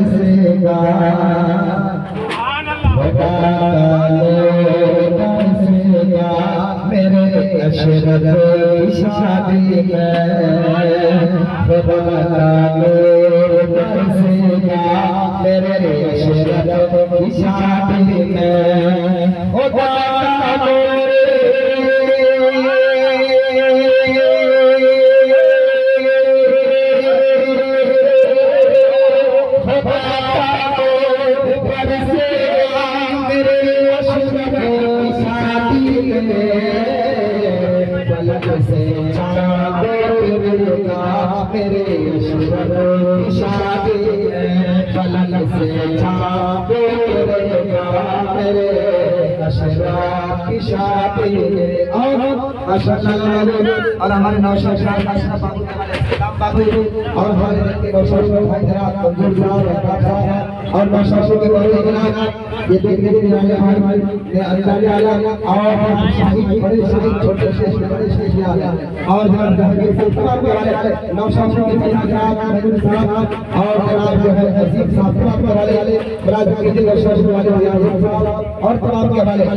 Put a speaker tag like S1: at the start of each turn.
S1: बरसेगा मेरे अशरफ की शादी में बरसेगा मेरे अशरफ की शादी में मेरे शादी फलन से मेरे अशराफ की शादी और हमारे नौशाद बाबू और हमारे भाई और नौशाद के ये देखने के लिए और बड़े छोटे और नौशाद के और जो है और तमाम के वाले